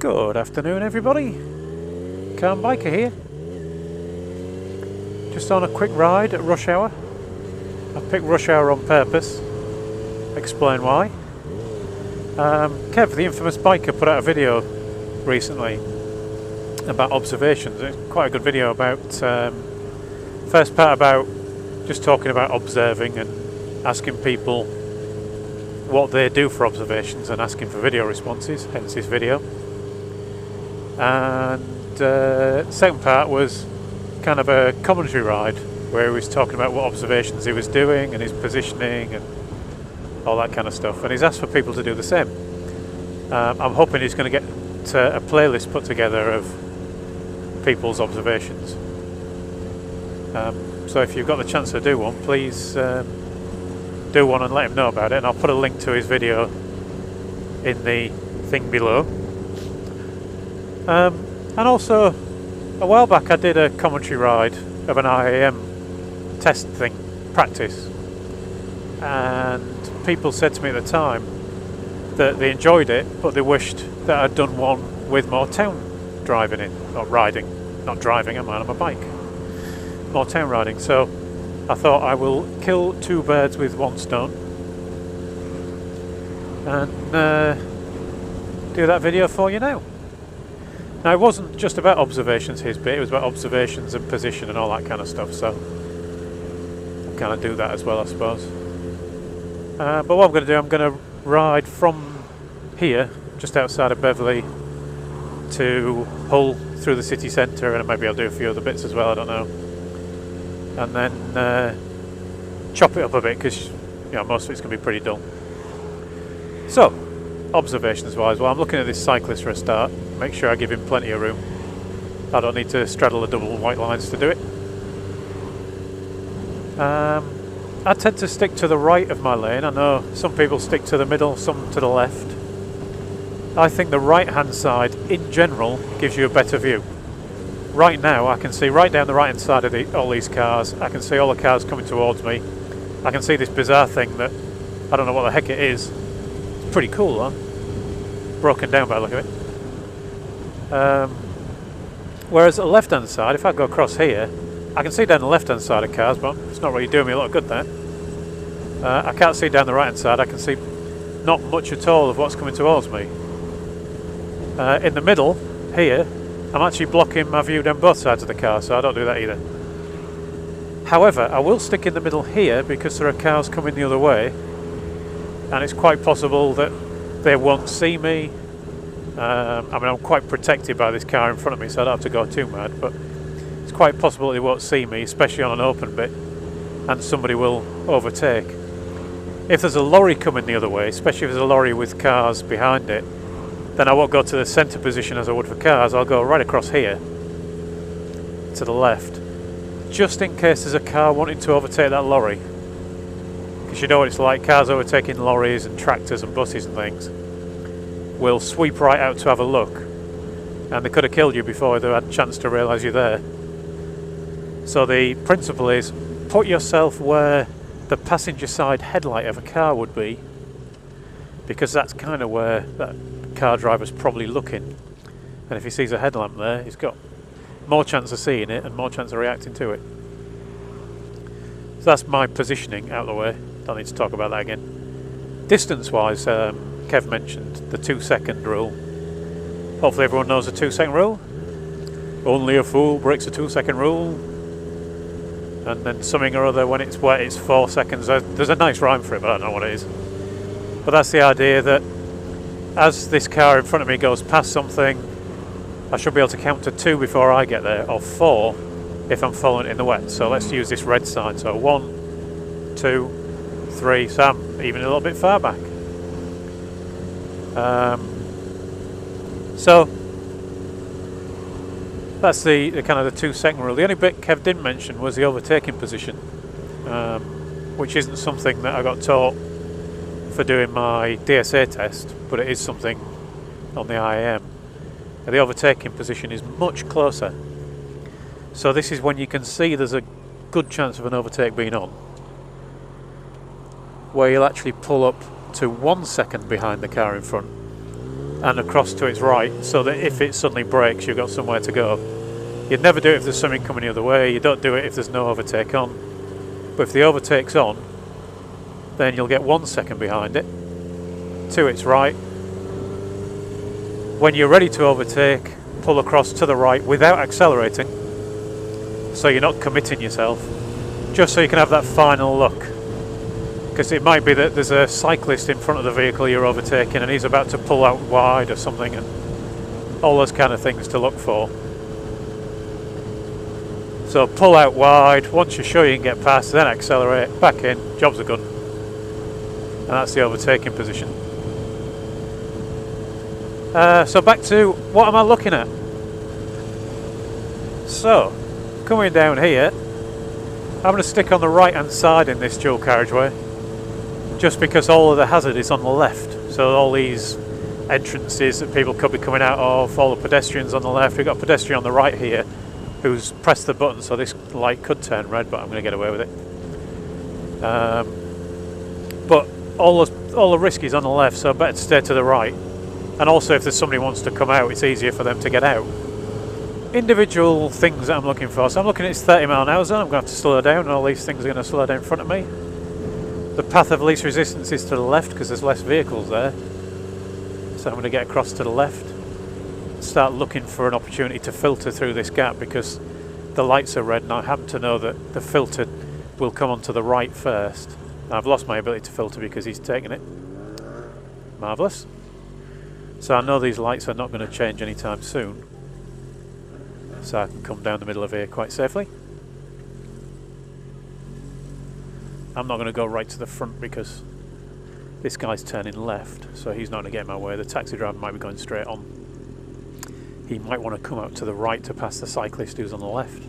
Good afternoon, everybody. Calm Biker here. Just on a quick ride at rush hour. I picked rush hour on purpose. Explain why. Kev, the infamous biker, put out a video recently about observations. It's quite a good video about first part about just talking about observing and asking people what they do for observations and asking for video responses, hence this video. And second part was kind of a commentary ride where he was talking about what observations he was doing and his positioning and all that kind of stuff, and he's asked for people to do the same. I'm hoping he's going to get a playlist put together of people's observations. So if you've got the chance to do one, please do one and let him know about it, and I'll put a link to his video in the thing below. And also, a while back I did a commentary ride of an IAM test thing, practice, and people said to me at the time that they enjoyed it, but they wished that I'd done one with more town driving in, not riding, not driving, I'm on a bike, more town riding. So I thought I will kill two birds with one stone and do that video for you now. Now, it wasn't just about observations, his bit, it was about observations and position and all that kind of stuff, so I'll kind of do that as well, I suppose. But what I'm going to do, I'm going to ride from here, just outside of Beverley, to Hull through the city centre, and maybe I'll do a few other bits as well, I don't know. And then chop it up a bit, because most of it's going to be pretty dull. So, observations wise, well, I'm looking at this cyclist for a start. Make sure I give him plenty of room. I don't need to straddle the double white lines to do it. I tend to stick to the right of my lane. I know some people stick to the middle, some to the left. I think the right hand side in general gives you a better view. Right now I can see right down the right hand side of all these cars. I can see all the cars coming towards me. I can see this bizarre thing that I don't know what the heck it is. It's pretty cool though. Broken down by the look of it. Whereas the left hand side, if I go across here, I can see down the left hand side of cars, but it's not really doing me a lot of good there. I can't see down the right hand side. I can see not much at all of what's coming towards me. In the middle here, I'm actually blocking my view down both sides of the car, so I don't do that either. However, I will stick in the middle here because there are cars coming the other way, and it's quite possible that they won't see me. I mean, I'm quite protected by this car in front of me, so I don't have to go too mad, but it's quite possible they won't see me, especially on an open bit, and somebody will overtake. If there's a lorry coming the other way, especially if there's a lorry with cars behind it, then I won't go to the centre position as I would for cars. I'll go right across here to the left, just in case there's a car wanting to overtake that lorry, because you know what it's like, cars overtaking lorries and tractors and buses and things will sweep right out to have a look, and they could have killed you before they had a chance to realise you're there. So the principle is, put yourself where the passenger side headlight of a car would be, because that's kind of where that car driver's probably looking, and if he sees a headlamp there, he's got more chance of seeing it and more chance of reacting to it. So that's my positioning out of the way. Don't need to talk about that again. Distance wise, Kev mentioned the 2-second rule. Hopefully everyone knows the 2-second rule. Only a fool breaks the 2-second rule. And then something or other when it's wet, it's 4 seconds. There's a nice rhyme for it, but I don't know what it is. But that's the idea, that as this car in front of me goes past something, I should be able to count to 2 before I get there, or 4 if I'm following it in the wet. So let's use this red sign. So 1, 2, 3. So I'm even a little bit far back. So that's the kind of the 2-second rule. The only bit Kev didn't mention was the overtaking position, which isn't something that I got taught for doing my DSA test, but it is something on the IAM. The overtaking position is much closer. So this is when you can see there's a good chance of an overtake being on, where you'll actually pull up to 1 second behind the car in front and across to its right, so that if it suddenly brakes, you've got somewhere to go. You'd never do it if there's something coming the other way. You don't do it if there's no overtake on. But if the overtake's on, then you'll get 1 second behind it, to its right. When you're ready to overtake, pull across to the right without accelerating, so you're not committing yourself, just so you can have that final look. Because it might be that there's a cyclist in front of the vehicle you're overtaking and he's about to pull out wide or something, and all those kind of things to look for. So pull out wide, once you're sure you can get past, then accelerate, back in, jobs are good. And that's the overtaking position. So back to, what am I looking at? So, coming down here, I'm going to stick on the right hand side in this dual carriageway, just because all of the hazard is on the left. So all these entrances that people could be coming out of, all the pedestrians on the left. We've got a pedestrian on the right here who's pressed the button, so this light could turn red, but I'm going to get away with it. But all the risk is on the left, so better to stay to the right. And also if there's somebody who wants to come out, it's easier for them to get out. Individual things that I'm looking for. So I'm looking at this 30 mile an hour zone. I'm going to have to slow down, and all these things are going to slow down in front of me. The path of least resistance is to the left because there's less vehicles there. So I'm going to get across to the left. Start looking for an opportunity to filter through this gap because the lights are red, and I happen to know that the filter will come onto the right first. I've lost my ability to filter because he's taken it. Marvellous. So I know these lights are not going to change anytime soon. So I can come down the middle of here quite safely. I'm not going to go right to the front because this guy's turning left, so he's not going to get in my way. The taxi driver might be going straight on. He might want to come out to the right to pass the cyclist who's on the left.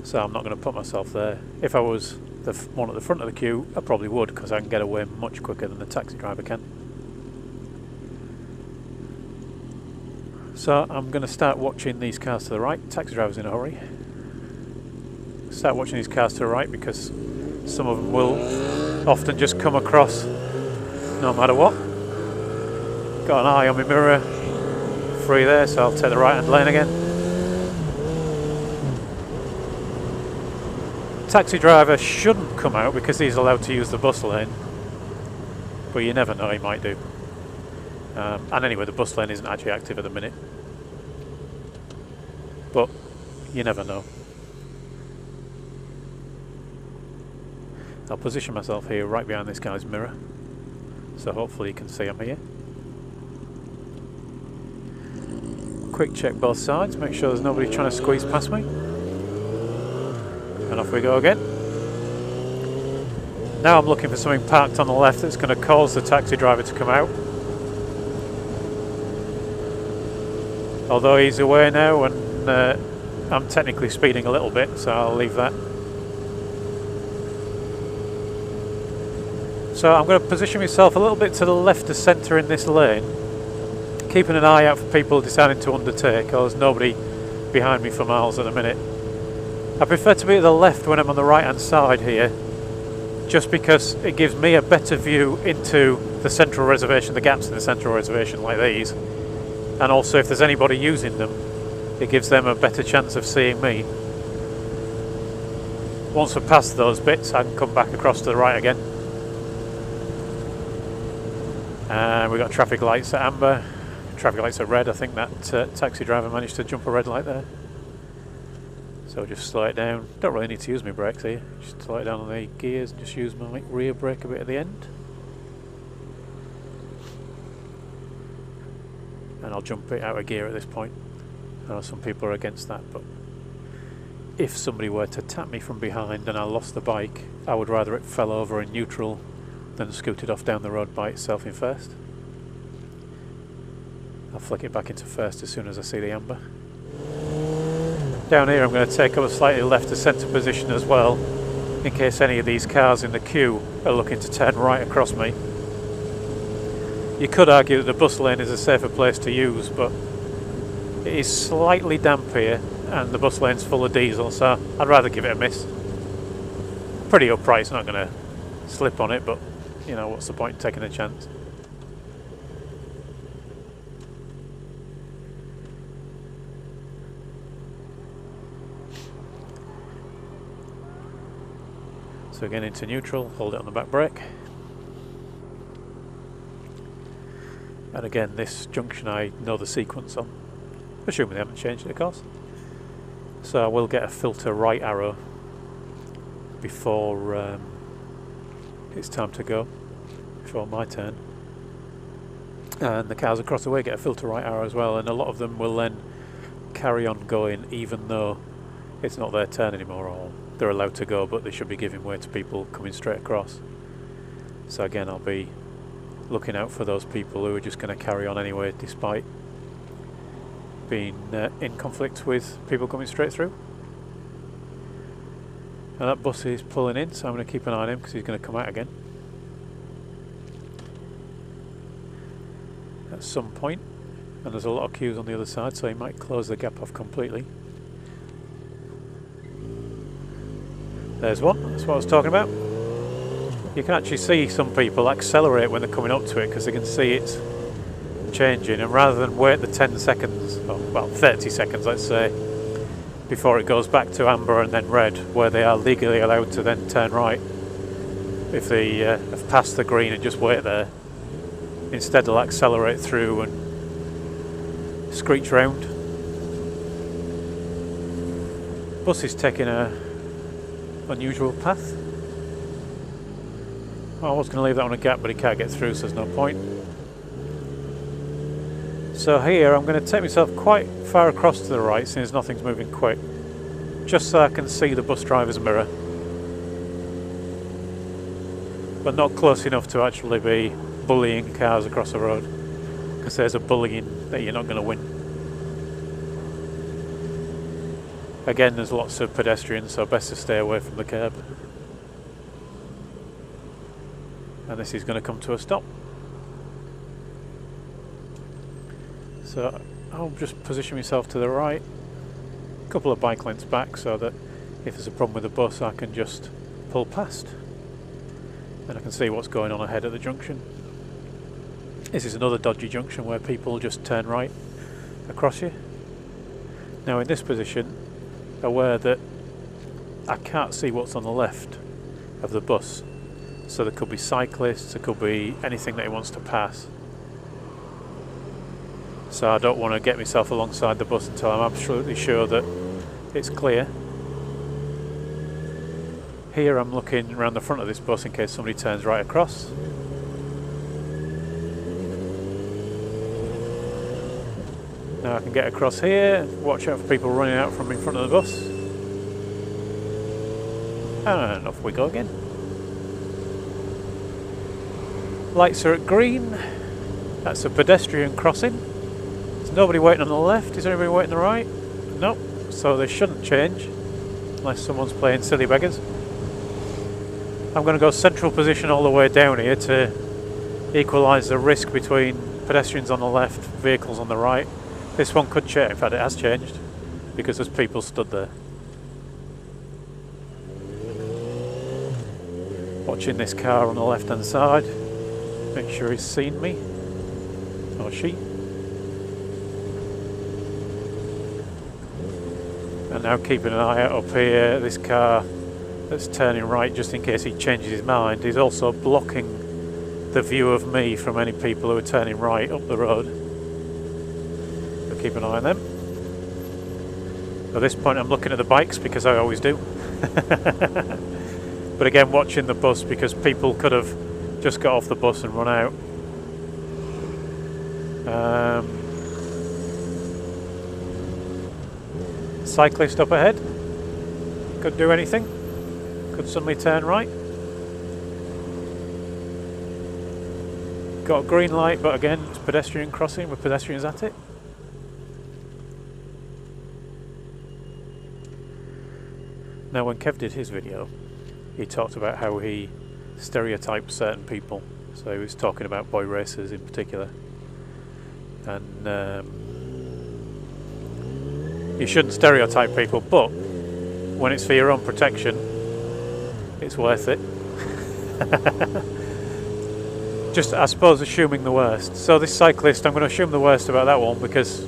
So I'm not going to put myself there. If I was the one at the front of the queue, I probably would, because I can get away much quicker than the taxi driver can. So I'm going to start watching these cars to the right. Taxi driver's in a hurry. Start watching these cars to the right because some of them will often just come across no matter what. Got an eye on my mirror, free there, so I'll take the right hand lane again. Taxi driver shouldn't come out because he's allowed to use the bus lane, but you never know, he might do. And anyway, the bus lane isn't actually active at the minute, but you never know. I'll position myself here right behind this guy's mirror, so hopefully you can see I'm here. Quick check both sides, make sure there's nobody trying to squeeze past me. And off we go again. Now I'm looking for something parked on the left that's going to cause the taxi driver to come out. Although he's away now, and I'm technically speeding a little bit, so I'll leave that. So I'm going to position myself a little bit to the left of centre in this lane, keeping an eye out for people deciding to undertake, or there's nobody behind me for miles at the minute. I prefer to be at the left when I'm on the right hand side here, just because it gives me a better view into the central reservation, the gaps in the central reservation like these, and also if there's anybody using them, it gives them a better chance of seeing me. Once we're past those bits, I can come back across to the right again. And we've got traffic lights at amber, traffic lights at red. I think that taxi driver managed to jump a red light there. So just slow it down. Don't really need to use my brakes here. Just slow it down on the gears and just use my rear brake a bit at the end. And I'll jump it out of gear at this point. I know some people are against that, but if somebody were to tap me from behind and I lost the bike, I would rather it fell over in neutral than scooted off down the road by itself in first. I'll flick it back into first as soon as I see the amber. Down here I'm going to take up a slightly left to centre position as well, in case any of these cars in the queue are looking to turn right across me. You could argue that the bus lane is a safer place to use, but it is slightly damp here and the bus lane's full of diesel, so I'd rather give it a miss. Pretty upright, it's not going to slip on it, but you know, what's the point in taking a chance? So again into neutral, hold it on the back brake. And again, this junction I know the sequence on, assuming they haven't changed it of course. So I will get a filter right arrow before it's time to go, before my turn. And the cars across the way get a filter right arrow as well, and a lot of them will then carry on going even though it's not their turn anymore, or they're allowed to go but they should be giving way to people coming straight across. So again, I'll be looking out for those people who are just going to carry on anyway despite being in conflict with people coming straight through. And that bus is pulling in, so I'm going to keep an eye on him because he's going to come out again at some point. And there's a lot of queues on the other side, so he might close the gap off completely. There's one, that's what I was talking about. You can actually see some people accelerate when they're coming up to it because they can see it's changing, and rather than wait the 10 seconds, or well 30 seconds let's say, before it goes back to amber and then red, where they are legally allowed to then turn right if they have passed the green and just wait there, instead they'll accelerate through and screech round. Bus is taking a unusual path. I was going to leave that on a gap, but he can't get through, so there's no point. So here I'm going to take myself quite far across to the right since nothing's moving quick, just so I can see the bus driver's mirror, but not close enough to actually be bullying cars across the road, because there's a bullying that you're not going to win. Again, there's lots of pedestrians, so best to stay away from the curb. And this is going to come to a stop. So I'll just position myself to the right, a couple of bike lengths back, so that if there's a problem with the bus I can just pull past and I can see what's going on ahead at the junction. This is another dodgy junction where people just turn right across you. Now in this position, aware that I can't see what's on the left of the bus, so there could be cyclists, there could be anything that he wants to pass. So I don't want to get myself alongside the bus until I'm absolutely sure that it's clear. Here I'm looking around the front of this bus in case somebody turns right across. Now I can get across here, watch out for people running out from in front of the bus. And off we go again. Lights are at green. That's a pedestrian crossing. There's nobody waiting on the left. Is there anybody waiting on the right? Nope. So they shouldn't change unless someone's playing silly beggars. I'm going to go central position all the way down here to equalise the risk between pedestrians on the left, vehicles on the right. This one could change. In fact, it has changed because there's people stood there. Watching this car on the left hand side. Make sure he's seen me, or she. And now keeping an eye out up here, this car that's turning right just in case he changes his mind. He's also blocking the view of me from any people who are turning right up the road. So keep an eye on them. At this point I'm looking at the bikes because I always do. But again, watching the bus because people could have just got off the bus and run out. Cyclist up ahead. Could do anything. Could suddenly turn right. Got a green light, but again, it's pedestrian crossing with pedestrians at it. Now when Kev did his video, he talked about how he stereotypes certain people. So he was talking about boy racers in particular. And you shouldn't stereotype people, but when it's for your own protection, it's worth it. Just, I suppose, assuming the worst. So this cyclist, I'm going to assume the worst about that one because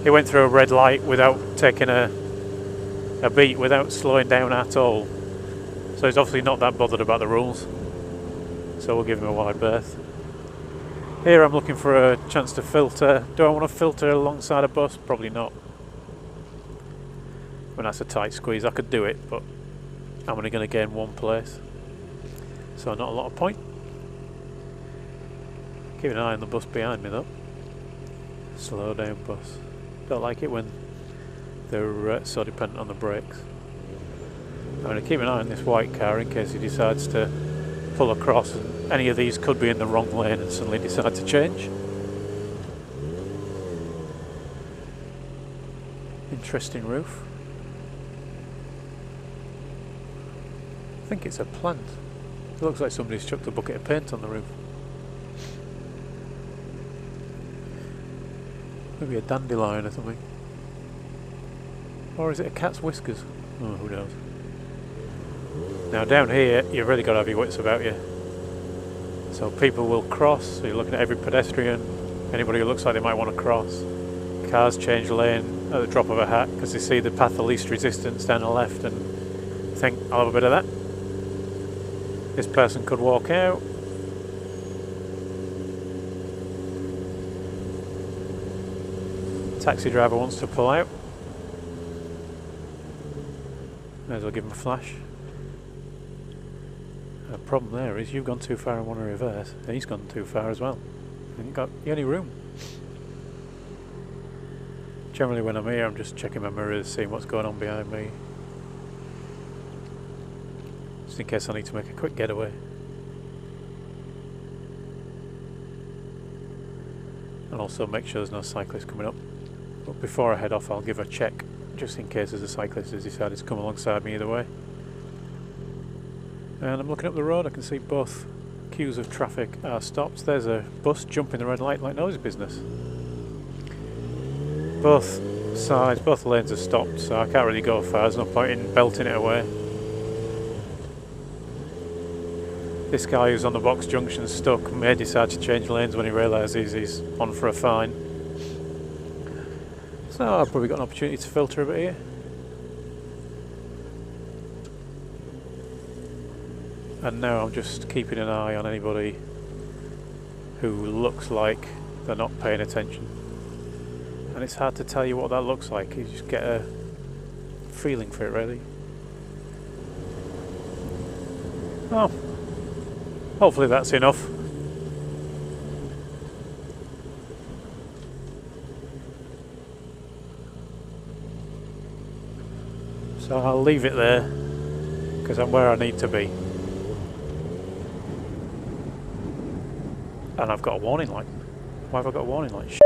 he went through a red light without taking a beat, without slowing down at all. So he's obviously not that bothered about the rules. So we'll give him a wide berth. Here I'm looking for a chance to filter. Do I want to filter alongside a bus? Probably not. When that's a tight squeeze, I could do it, but I'm only going to gain one place. So not a lot of point. Keep an eye on the bus behind me though. Slow down bus. Don't like it when they're so dependent on the brakes. I'm going to keep an eye on this white car in case he decides to pull across, and any of these could be in the wrong lane and suddenly decide to change. Interesting roof. I think it's a plant. It looks like somebody's chucked a bucket of paint on the roof. Maybe a dandelion or something. Or is it a cat's whiskers? Oh, who knows. Now down here, you've really got to have your wits about you. So people will cross, so you're looking at every pedestrian, anybody who looks like they might want to cross. Cars change lane at the drop of a hat because they see the path of least resistance down the left and think, I'll have a bit of that. This person could walk out. Taxi driver wants to pull out. May as well give him a flash. The problem there is you've gone too far and want to reverse, and he's gone too far as well. You haven't got any room. Generally when I'm here I'm just checking my mirrors, seeing what's going on behind me. Just in case I need to make a quick getaway. And also make sure there's no cyclists coming up. But before I head off I'll give a check, just in case there's a cyclist who's decided to come alongside me either way. And I'm looking up the road, I can see both queues of traffic are stopped. There's a bus jumping the red light like nobody's business. Both sides, both lanes are stopped, so I can't really go far. There's no point in belting it away. This guy who's on the box junction stuck may decide to change lanes when he realises he's on for a fine. So I've probably got an opportunity to filter a bit here. And now I'm just keeping an eye on anybody who looks like they're not paying attention. And it's hard to tell you what that looks like, you just get a feeling for it really. Oh, hopefully that's enough. So I'll leave it there, because I'm where I need to be. And I've got a warning light. Why have I got a warning light?